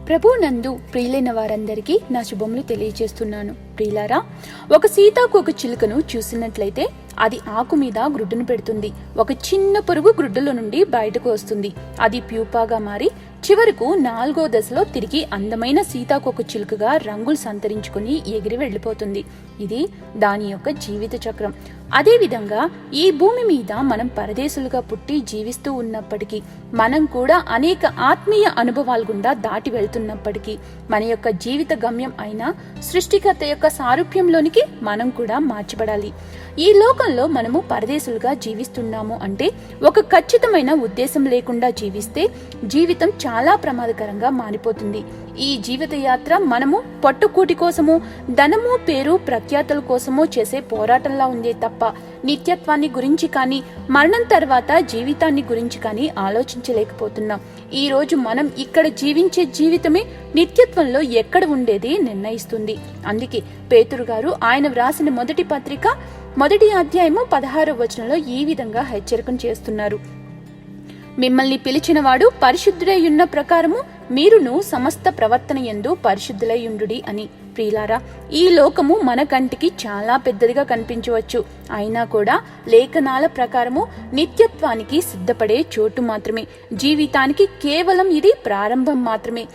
ప్రభునందు ప్రియులైన వారందరికీ నా శుభములు తెలియజేస్తున్నాను. ప్రియులారా, ఒక సీతాకోక చిలుకను చూసినట్లయితే అది ఆకు మీద గ్రుడ్డును పెడుతుంది. ఒక చిన్న పురుగు గ్రుడ్డులో నుండి బయటకు వస్తుంది. అది ప్యూపాగా మారి చివరకు 4వ దశలో తిరిగి అందమైన సీతాకోక చిలుకగా రంగులు సంతరించుకుని ఎగిరి వెళ్ళిపోతుంది. ఇది దాని యొక్క జీవిత చక్రం. అదేవిధంగా ఈ భూమి మీద మనం పరదేశులుగా పుట్టి జీవిస్తూ ఉన్నప్పటికీ, మనం కూడా అనేక ఆత్మీయ అనుభవాల గుండా దాటి వెళ్తున్నప్పటికీ, మన యొక్క జీవిత గమ్యం అయిన సృష్టికర్త యొక్క సారూప్యంలోనికి మనం కూడా మార్చబడాలి. ఈ లోకంలో మనము పరదేశులుగా జీవిస్తున్నాము అంటే ఒక ఖచ్చితమైన ఉద్దేశం లేకుండా జీవిస్తే జీవితం చాలా ప్రమాదకరంగా మారిపోతుంది. ఈ జీవిత యాత్ర మనము పట్టుకూటి కోసము, ధనము, పేరు, ప్రఖ్యాతుల కోసము చేసే పోరాటంలా ఉందే తప్ప నిత్యత్వాన్ని గురించి కానీ, మరణం తర్వాత జీవితాన్ని గురించి కానీ ఆలోచించలేకపోతున్నాం. ఈ రోజు మనం ఇక్కడ జీవించే జీవితమే నిత్యత్వంలో ఎక్కడ ఉండేది నిర్ణయిస్తుంది. అందుకే పేతురు గారు ఆయన వ్రాసిన మొదటి పత్రిక 1వ అధ్యాయము 16వ వచనంలో ఈ విధంగా హెచ్చరికను చేస్తున్నారు. మిమ్మల్ని పిలిచినవాడు పరిశుద్ధుడై ఉన్న ప్రకారము మీరును సమస్త ప్రవర్తన యందు పరిశుద్ధులై ఉండుడి అని. ప్రియులారా, ఈ లోకము మన కంటికి చాలా పెద్దదిగా కనిపించవచ్చు. అయినా కూడా లేఖనాల ప్రకారము నిత్యత్వానికి సిద్ధపడే చోటు మాత్రమే. జీవితానికి కేవలం ఇది ప్రారంభం మాత్రమే.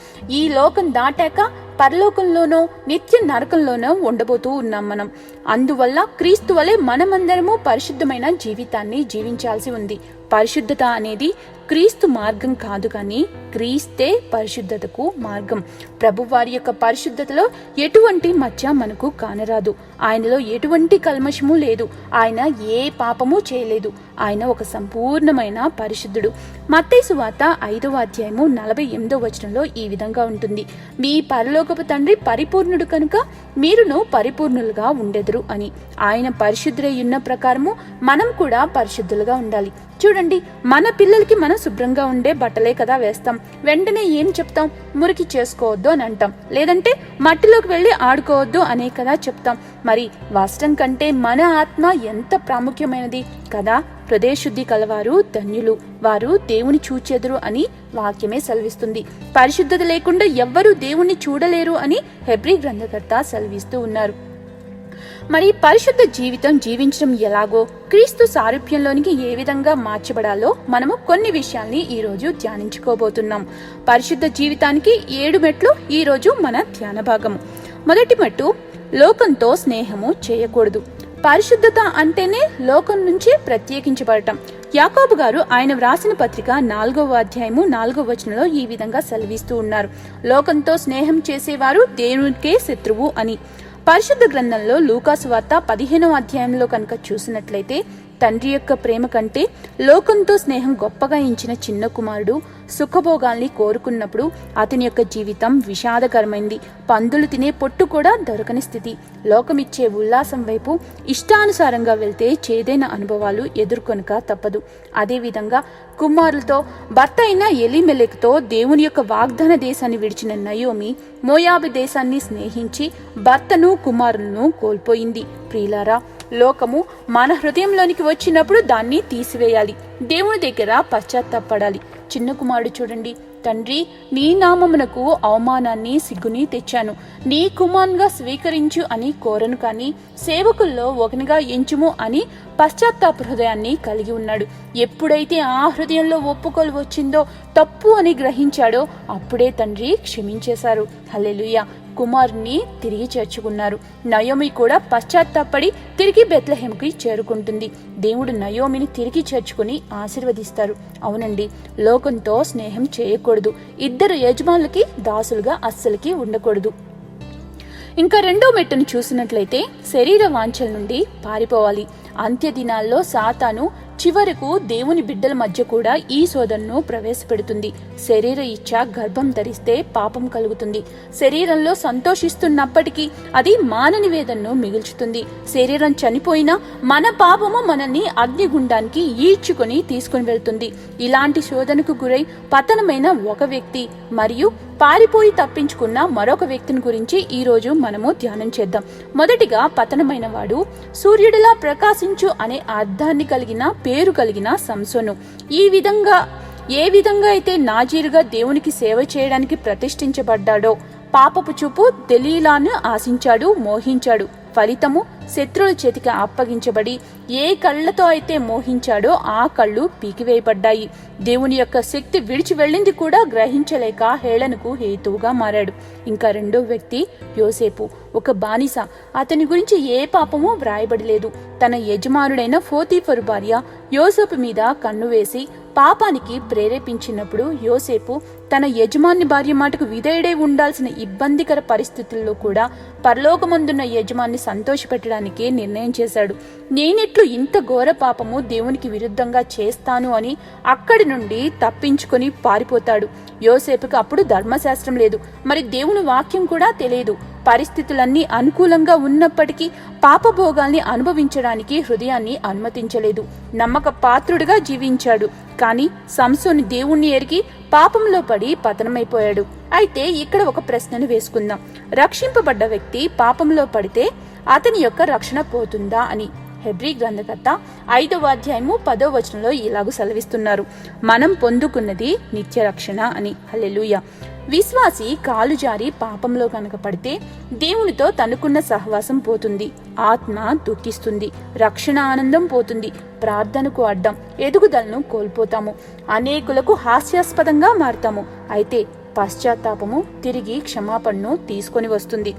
ఈ లోకం దాటాక పరలోకంలోనో నిత్య నరకంలోనో ఉండబోతూ ఉన్నాం మనం. అందువల్ల క్రీస్తు వలె మనమందరము పరిశుద్ధమైన జీవితాన్ని జీవించాల్సి ఉంది. పరిశుద్ధత అనేది క్రీస్తు మార్గం కాదు, కానీ క్రీస్తే పరిశుద్ధతకు మార్గం. ప్రభువారి యొక్క పరిశుద్ధతలో ఎటువంటి మచ్చ మనకు కానరాదు. ఆయనలో ఎటువంటి కల్మషము లేదు. ఆయన ఏ పాపము చేయలేదు. ఆయన ఒక సంపూర్ణమైన పరిశుద్ధుడు. మత్తయి సువార్త 5వ అధ్యాయము 48వ వచనంలో ఈ విధంగా ఉంటుంది: మీ పరలోకపు తండ్రి పరిపూర్ణుడు కనుక మీరును పరిపూర్ణులుగా ఉండెదరు అని. ఆయన పరిశుద్ధుడై ఉన్న ప్రకారము మనం కూడా పరిశుద్ధులుగా ఉండాలి. చూడండి, మన పిల్లలకి మనం శుభ్రంగా ఉండే బట్టలే కదా వేస్తాం. వెంటనే ఏం చెప్తాం? మురికి చేసుకోవద్దు అని అంటాం. లేదంటే మట్టిలోకి వెళ్ళి ఆడుకోవద్దు అనే కదా చెప్తాం. మరి వస్త్రం కంటే మన ఆత్మ ఎంత ప్రాముఖ్యమైనది కదా. హృదయశుద్ధి కలవారు ధన్యులు, వారు దేవుని చూచెదరు అని వాక్యమే సెలవిస్తుంది. పరిశుద్ధత లేకుండా ఎవ్వరూ దేవుణ్ణి చూడలేరు అని హెబ్రీ గ్రంథకర్త సెలవిస్తూ ఉన్నారు. మరి పరిశుద్ధ జీవితం జీవించడం ఎలాగో, క్రీస్తు సారూప్యంలోనికి ఏ విధంగా మార్చబడాలో మనము కొన్ని విషయాల్ని ఈ రోజు ధ్యానించుకోబోతున్నాం. పరిశుద్ధ జీవితానికి 7 మెట్లు ఈ రోజు మన ధ్యాన భాగము. మొదటి మెట్టు, లోకంతో స్నేహము చేయకూడదు. పరిశుద్ధత అంటేనే లోకం నుంచి ప్రత్యేకించబడటం. యాకోబు గారు ఆయన వ్రాసిన పత్రిక 4వ అధ్యాయము 4వ వచనంలో ఈ విధంగా సెలవిస్తూ ఉన్నారు: లోకంతో స్నేహం చేసేవారు దేవునికే శత్రువు అని. పరిశుద్ధ గ్రంథంలో లూకా సువార్త 15వ అధ్యాయంలో కనుక చూసినట్లయితే, తండ్రి యొక్క ప్రేమ కంటే లోకంతో స్నేహం గొప్పగా ఎంచిన చిన్న కుమారుడు సుఖభోగాల్ని కోరుకున్నప్పుడు అతని యొక్క జీవితం విషాదకరమైంది. పందులు తినే పొట్టు కూడా దొరకని స్థితి. లోకమిచ్చే ఉల్లాసం వైపు ఇష్టానుసారంగా వెళ్తే చేదైన అనుభవాలు ఎదుర్కొనక తప్పదు. అదేవిధంగా కుమారులతో, భర్త అయిన ఎలీమెలెకుతో దేవుని యొక్క వాగ్దాన దేశాన్ని విడిచిన నయోమి మోయాబు దేశాన్ని స్నేహించి భర్తను కుమారులను కోల్పోయింది. ప్రియులారా, లోకము మన హృదయంలోనికి వచ్చినప్పుడు దాన్ని తీసివేయాలి. దేవుని దగ్గర పశ్చాత్తాపడాలి. చిన్న కుమారుడు చూడండి, తండ్రి, నీ నామమునకు అవమానాన్ని, సిగ్గుని తెచ్చాను, నీ కుమారునిగా స్వీకరించు అని కోరను, కానీ సేవకుల్లో ఒకనిగా ఎంచుము అని పశ్చాత్తాప హృదయాన్ని కలిగి ఉన్నాడు. ఎప్పుడైతే ఆ హృదయంలో ఒప్పుకోలు వచ్చిందో, తప్పు అని గ్రహించాడో, అప్పుడే తండ్రి క్షమించేశారు. హల్లెలూయా. కుమారుని తిరిగి చేర్చుకున్నారు. నయోమి కూడా పశ్చాత్తాపడి తిరిగి బెత్లెహేముకి చేరుకుంటుంది. దేవుడు నయోమిని తిరిగి చేర్చుకుని ఆశీర్వదిస్తారు. అవునండి, లోకంతో స్నేహం చేయకూడదు. ఇద్దరు యజమానులకి దాసులుగా అస్సలకి ఉండకూడదు. ఇంకా 2వ మెట్టును చూసినట్లయితే, శరీర వాంఛల నుండి పారిపోవాలి. అంత్య దినాల్లో సాతాను చివరకు దేవుని బిడ్డల మధ్య కూడా ఈ శోధనను ప్రవేశపెడుతుంది. శరీర ఇచ్ఛ గర్భం ధరిస్తే పాపం కలుగుతుంది. శరీరంలో సంతోషిస్తున్నప్పటికీ అది మానని వేదనను మిగుల్చుతుంది. శరీరం చనిపోయినా మన పాపము మనల్ని అగ్నిగుండానికి ఈడ్చుకొని తీసుకుని వెళ్తుంది. ఇలాంటి శోధనకు గురై పతనమైన ఒక వ్యక్తి మరియు పారిపోయి తప్పించుకున్న మరొక వ్యక్తిని గురించి ఈ రోజు మనము ధ్యానం చేద్దాం. మొదటిగా పతనమైన వాడు సూర్యుడిలా ప్రకాశించు అనే అర్థాన్ని కలిగిన పేరు కలిగిన సంసోను. ఈ విధంగా ఏ విధంగా అయితే నాజీరుగా దేవునికి సేవ చేయడానికి ప్రతిష్ఠించబడ్డాడో పాపపు చూపు దెలీలాను ఆశించాడు, మోహించాడు. ఫలితము శత్రువుల చేతికి అప్పగించబడి ఏ కళ్ళతో అయితే మోహించాడో ఆ కళ్ళు పీకివేయబడ్డాయి. దేవుని యొక్క శక్తి విడిచి వెళ్ళింది కూడా గ్రహించలేక హేళనకు హేతువుగా మారాడు. ఇంకా రెండో వ్యక్తి యోసేపు, ఒక బానిస. అతని గురించి ఏ పాపమూ వ్రాయబడలేదు. తన యజమానుడైన పోతీఫరు భార్య యోసేపు మీద కన్ను వేసి పాపానికి ప్రేరేపించినప్పుడు యోసేపు తన యజమాని భార్య మాటకు విధేయుడై ఉండాల్సిన ఇబ్బందికర పరిస్థితుల్లో కూడా పరలోకమందున్న యజమాన్ని సంతోషపెట్టడానికి నిర్ణయం చేశాడు. నేనెట్లు ఇంత ఘోర పాపము దేవునికి విరుద్ధంగా చేస్తాను అని అక్కడి నుండి తప్పించుకొని పారిపోతాడు. యోసేపుకు అప్పుడు ధర్మశాస్త్రం లేదు, మరి దేవుని వాక్యం కూడా తెలియదు. పరిస్థితులన్నీ అనుకూలంగా ఉన్నప్పటికీ పాపభోగాల్ని అనుభవించడానికి హృదయాన్ని అనుమతించలేదు. నమ్మక పాత్రుడిగా జీవించాడు. కానీ సంసోను దేవుణ్ణి ఎరిగి పాపంలో పడి పతనమైపోయాడు. అయితే ఇక్కడ ఒక ప్రశ్నను వేసుకుందాం. రక్షింపబడ్డ వ్యక్తి పాపంలో పడితే అతని యొక్క రక్షణ పోతుందా అని హెబ్రీ గ్రంథకర్త 5వ అధ్యాయము 10వ వచనంలో ఇలాగూ సెలవిస్తున్నారు. మనం పొందుకున్నది నిత్య రక్షణ అని. హల్లెలూయా. విశ్వాసి కాలు జారి పాపంలో కనుక పడితే దేవునితో తనకున్న సహవాసం పోతుంది, ఆత్మ దుఃఖిస్తుంది, రక్షణ ఆనందం పోతుంది, ప్రార్థనకు అడ్డం, ఎదుగుదలను కోల్పోతాము, అనేకులకు హాస్యాస్పదంగా మారుతాము. అయితే పశ్చాత్తాపము తిరిగి క్షమాపణను తీసుకొని వస్తుంది.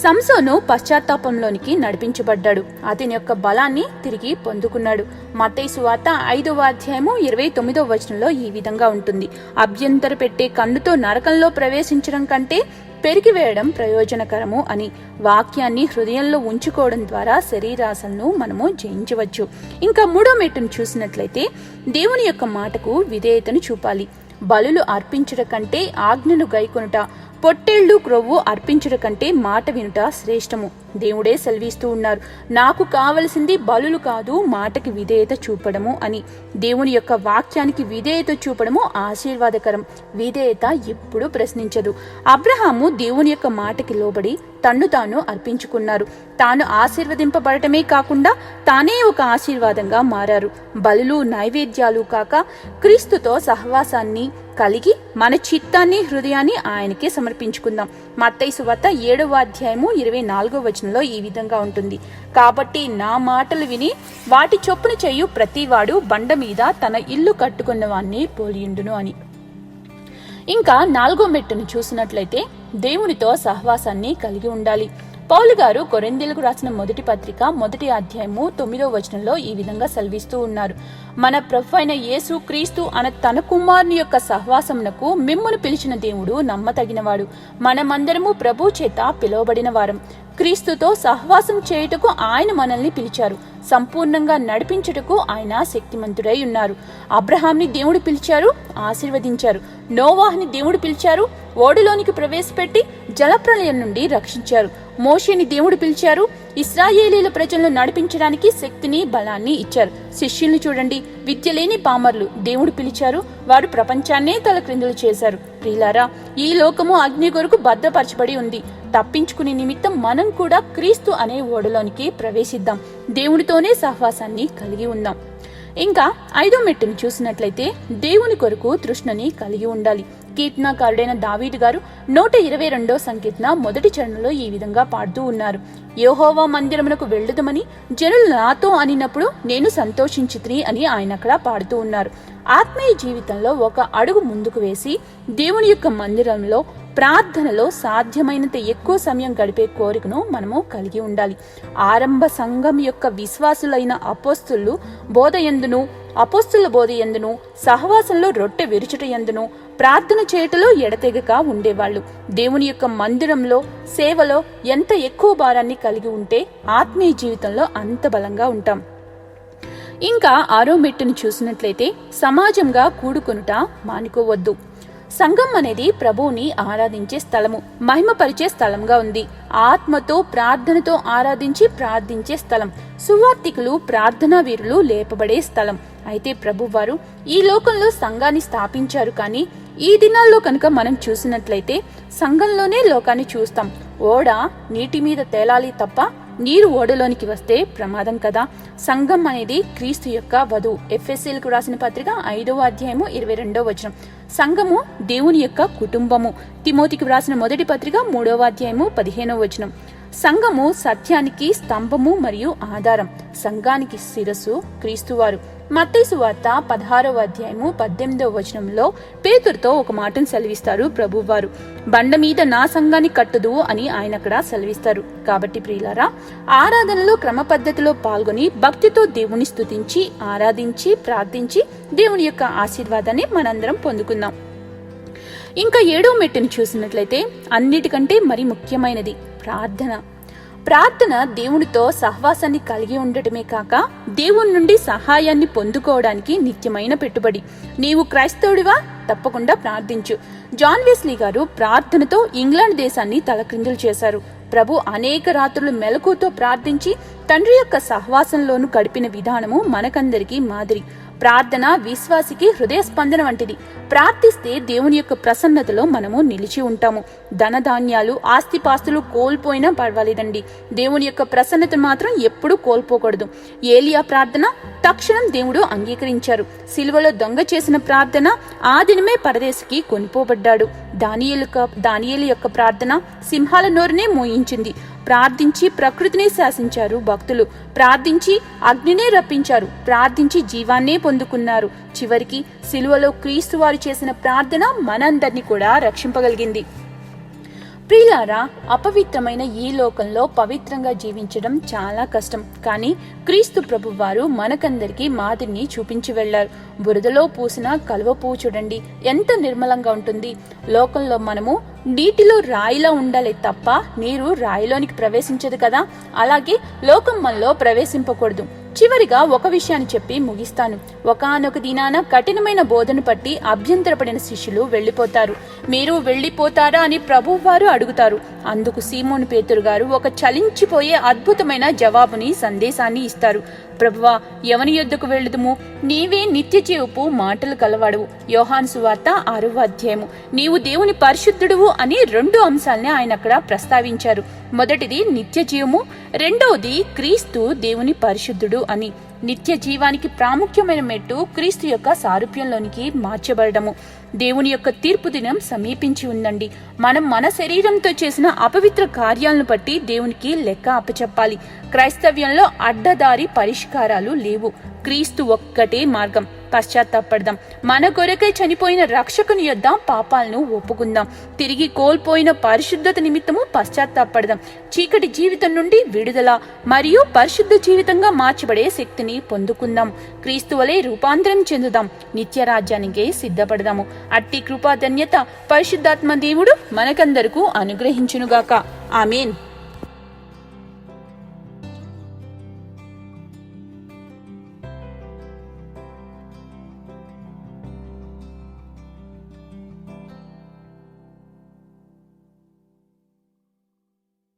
సంసోను పశ్చాత్తాపంలోనికి నడిపించబడ్డాడు. అతని యొక్క బలాన్ని తిరిగి పొందుకున్నాడు. మత్తయి సువార్త 5వ అధ్యాయము 29వ వచనంలో ఈ విధంగా ఉంటుంది. అభ్యంతర పెట్టే కన్నుతో నరకంలో ప్రవేశించడం కంటే పెరిగివేయడం ప్రయోజనకరము అని. వాక్యాన్ని హృదయంలో ఉంచుకోవడం ద్వారా శరీరాశలను మనము జయించవచ్చు. ఇంకా మూడో మెట్టును చూసినట్లయితే దేవుని యొక్క మాటకు విధేయతను చూపాలి. బలులు అర్పించుట కంటే ఆజ్ఞను గైకొనుట, పొట్టేళ్లు క్రొవ్వు అర్పించుట కంటే మాట వినుట శ్రేష్టము. దేవుడే సెలవిస్తూ ఉన్నారు, నాకు కావలసింది బలులు కాదు, మాటకి విధేయత చూపడము అని. దేవుని యొక్క వాక్యానికి విధేయత చూపడము ఆశీర్వాదకరం. విధేయత ఎప్పుడూ ప్రశ్నించదు. అబ్రహాము దేవుని యొక్క మాటకి లోబడి తన్ను తాను అర్పించుకున్నారు. తాను ఆశీర్వదింపబడటమే కాకుండా తానే ఒక ఆశీర్వాదంగా మారారు. బలులు నైవేద్యాలు కాక క్రీస్తుతో సహవాసాన్ని కలిగి మన చిత్తాన్ని హృదయాన్ని ఆయనకే సమర్పించుకుందాం. మత్తయి సువార్త 7వ అధ్యాయము 24వ వచనంలో ఈ విధంగా ఉంటుంది. కాబట్టి నా మాటలు విని వాటి చొప్పున చేయు ప్రతివాడు బండ మీద తన ఇల్లు కట్టుకున్న వాణ్ణి పోలియుండును అని. ఇంకా 4వ మెట్టును చూసినట్లయితే దేవునితో సహవాసాన్ని కలిగి ఉండాలి. పౌలు గారు కొరింథీయులకు రాసిన మొదటి పత్రిక 1వ అధ్యాయము 9వ వచనంలో ఈ విధంగా సెలవిస్తూ ఉన్నారు. మన ప్రభు అయిన యేసు క్రీస్తు అన తన కుమారుని యొక్క సహవాసమునకు మిమ్మును పిలిచిన దేవుడు నమ్మతగినవాడు. మనమందరము ప్రభు చేత పిలువబడిన వారం. క్రీస్తుతో సహవాసం చేయుటకు ఆయన మనల్ని పిలిచారు. సంపూర్ణంగా నడిపించుటకు ఆయన శక్తిమంతుడై ఉన్నారు. అబ్రహాంని దేవుడు పిలిచారు, ఆశీర్వదించారు. నోవాహుని దేవుడు పిలిచారు, ఓడలోనికి ప్రవేశపెట్టి జలప్రలయం నుండి రక్షించారు. మోషేని దేవుడు పిలిచారు, ఇశ్రాయేలీల ప్రజలను నడిపించడానికి శక్తిని బలాన్ని ఇచ్చారు. శిష్యుల్ని చూడండి, విద్య లేని పామర్లు దేవుడు పిలిచారు, వారు ప్రపంచాన్నే తలక్రిందులు చేశారు. ప్రియులారా, ఈ లోకము అగ్ని కొరకు భద్రపరచబడి ఉంది. తప్పించుకునే నిమిత్తం మనం కూడా క్రీస్తు అనే ఓడలోనికి ప్రవేశిద్దాం. దేవునితోనే సహవాసాన్ని కలిగి ఉందాం. ఇంకా 5వ మెట్టును చూసినట్లయితే దేవుని కొరకు తృష్ణని కలిగి ఉండాలి. కీర్తనకారుడైన దావీదు గారు 122వ సంకీర్తన 1వ చరణంలో ఈ విధంగా పాడుతూ ఉన్నారు. యెహోవా మందిరమునకు వెళ్ళుదమని జనులు నాతో అనినప్పుడు నేను సంతోషించితిని అని ఆయన అక్కడ పాడుతూ ఉన్నారు. ఆత్మీయ జీవితంలో ఒక అడుగు ముందుకు వేసి దేవుని యొక్క మందిరంలో ప్రార్థనలో సాధ్యమైనంత ఎక్కువ సమయం గడిపే కోరికను మనము కలిగి ఉండాలి. ఆరంభ సంఘం యొక్క విశ్వాసులైన అపోస్తులు బోధయందును, అపోస్తుల బోధయందును, సహవాసంలో రొట్టె విరుచుట యందును, ప్రార్థన చేయటలో ఎడతెగక ఉండేవాళ్ళు. దేవుని యొక్క మందిరంలో సేవలో ఎంత ఎక్కువ భారాన్ని కలిగి ఉంటే ఆత్మీయ జీవితంలో అంత బలంగా ఉంటాం. ఇంకా 6వ మెట్టును చూసినట్లయితే సమాజంగా కూడుకొనుట మానుకోవద్దు. సంఘం అనేది ప్రభువుని ఆరాధించే స్థలము, మహిమపరిచే స్థలంగా ఉంది. ఆత్మతో ప్రార్థనతో ఆరాధించి ప్రార్థించే స్థలం, సువార్తికులు ప్రార్థనా వీరులు లేపబడే స్థలం. అయితే ప్రభువారు ఈ లోకంలో సంఘాన్ని స్థాపించారు. కానీ ఈ దినాల్లో కనుక మనం చూసినట్లయితే సంఘంలోనే లోకాన్ని చూస్తాం. ఓడ నీటి మీద తేలాలి తప్ప నీరు ఓడలోనికి వస్తే ప్రమాదం కదా. సంఘం అనేది క్రీస్తు యొక్క వధువు. ఎఫెసీయులకు రాసిన పత్రిక 5వ అధ్యాయము 22వ వచనం. సంఘము దేవుని యొక్క కుటుంబము. తిమోతికి వ్రాసిన మొదటి పత్రిక 3వ అధ్యాయము 15వ వచనం. సంఘము సత్యానికి స్తంభము మరియు ఆధారం. సంఘానికి శిరస్సు క్రీస్తువారు. మత్తయి సువార్త 16వ అధ్యాయము 18వ వచనంలో పేతురుతో ఒక మాటను సెలవిస్తారు ప్రభువారు. బండ మీద నా సంఘాన్ని కట్టుదు అని ఆయన అక్కడ సెలవిస్తారు. కాబట్టి ప్రియులారా, ఆరాధనలో క్రమ పద్ధతిలో పాల్గొని భక్తితో దేవుని స్తుతించి ఆరాధించి ప్రార్థించి దేవుని యొక్క ఆశీర్వాదాన్ని మనందరం పొందుకుందాం. ఇంకా 7వ మెట్టును చూసినట్లయితే అన్నిటికంటే మరి ముఖ్యమైనది ప్రార్థన. ప్రార్థన దేవునితో సహవాసాన్ని కలిగి ఉండటమే కాక దేవుని నుండి సహాయాన్ని పొందుకోవడానికి నిత్యమైన పెట్టుబడి. నీవు క్రైస్తవుడివా? తప్పకుండా ప్రార్థించు. జాన్ వెస్లీ గారు ప్రార్థనతో ఇంగ్లాండ్ దేశాన్ని తలక్రిందులు చేశారు. ప్రభు అనేక రాత్రులు మెలకుతో ప్రార్థించి తండ్రి యొక్క సహవాసంలోను గడిపిన విధానము మనకందరికీ మాదిరి. ప్రార్థన విశ్వాసికి హృదయ స్పందన వంటిది. ప్రార్థిస్తే దేవుని యొక్క ప్రసన్నతలో మనము నిలిచి ఉంటాము. ధనధాన్యాలు ఆస్తిపాస్తులు కోల్పోయినా పర్వాలేదండి, దేవుని యొక్క ప్రసన్నత మాత్రం ఎప్పుడూ కోల్పోకూడదు. ఏలియా ప్రార్థన తక్షణం దేవుడు అంగీకరించారు. సిలువలో దొంగ చేసిన ప్రార్థన ఆ దినమే పరదేశికి కొనిపోబడ్డాడు. దానియేలు యొక్క ప్రార్థన సింహాల నోరునే మోయించింది. ప్రార్థించి ప్రకృతిని శాసించారు భక్తులు. ప్రార్థించి అగ్నినే రప్పించారు. ప్రార్థించి జీవాన్నే పొందుకున్నారు. చివరికి సిలువలో క్రీస్తు వారు చేసిన ప్రార్థన మనందరినీ కూడా రక్షింపగలిగింది. ప్రియులారా, అపవిత్రమైన ఈ లోకంలో పవిత్రంగా జీవించడం చాలా కష్టం. కానీ క్రీస్తు ప్రభు వారు మనకందరికీ మాదిరిని చూపించి వెళ్లారు. బురదలో పూసిన కలువ పువ్వు చూడండి, ఎంత నిర్మలంగా ఉంటుంది. లోకంలో మనము నీటిలో రాయిలా ఉండాలి తప్ప నీరు రాయిలోనికి ప్రవేశించదు కదా. అలాగే లోకం మనలో ప్రవేశింపకూడదు. చివరిగా ఒక విషయాన్ని చెప్పి ముగిస్తాను. ఒకానొక దినాన కఠినమైన బోధన పట్టి అభ్యంతరపడిన శిష్యులు వెళ్లిపోతారు. మీరు వెళ్లిపోతారా అని ప్రభువారు అడుగుతారు. అందుకు సీమోను పేతురు గారు ఒక చలించిపోయే అద్భుతమైన జవాబుని సందేశాన్ని ఇస్తారు. ప్రభువా, ఎవని యొద్దకు వెళ్ళుదుము? నీవే నిత్య జీవపు మాటలు కలవాడువు. యోహాను సువార్త 6వ అధ్యాయము. నీవు దేవుని పరిశుద్ధుడువు అని 2 అంశాలని ఆయన అక్కడ ప్రస్తావించారు. మొదటిది నిత్య జీవము, రెండవది క్రీస్తు దేవుని పరిశుద్ధుడు అని. నిత్య జీవానికి ప్రాముఖ్యమైన మెట్టు క్రీస్తు యొక్క సారూప్యంలోనికి మార్చబడము. దేవుని యొక్క తీర్పు దినం సమీపించి ఉందండి. మనం మన శరీరంతో చేసిన అపవిత్ర కార్యాలను బట్టి దేవునికి లెక్క అప్పచెప్పాలి. క్రైస్తవ్యంలో అడ్డదారి పరిష్కారాలు లేవు. క్రీస్తు ఒక్కటే మార్గం. పశ్చాత్తాపడదాం. మన కొరకై చనిపోయిన రక్షకుని యొద్ద పాపాలను ఒప్పుకుందాం. తిరిగి కోల్పోయిన పరిశుద్ధత నిమిత్తము పశ్చాత్తాపడదాం. చీకటి జీవితం నుండి విడుదల మరియు పరిశుద్ధ జీవితంగా మార్చబడే శక్తిని పొందుకుందాం. క్రీస్తు వలె రూపాంతరం చెందుదాం. నిత్య రాజ్యానికి సిద్ధపడదాము. అట్టి కృపాధన్యత పరిశుద్ధాత్మ దేవుడు మనకందరకు అనుగ్రహించునుగాక. ఆమేన్.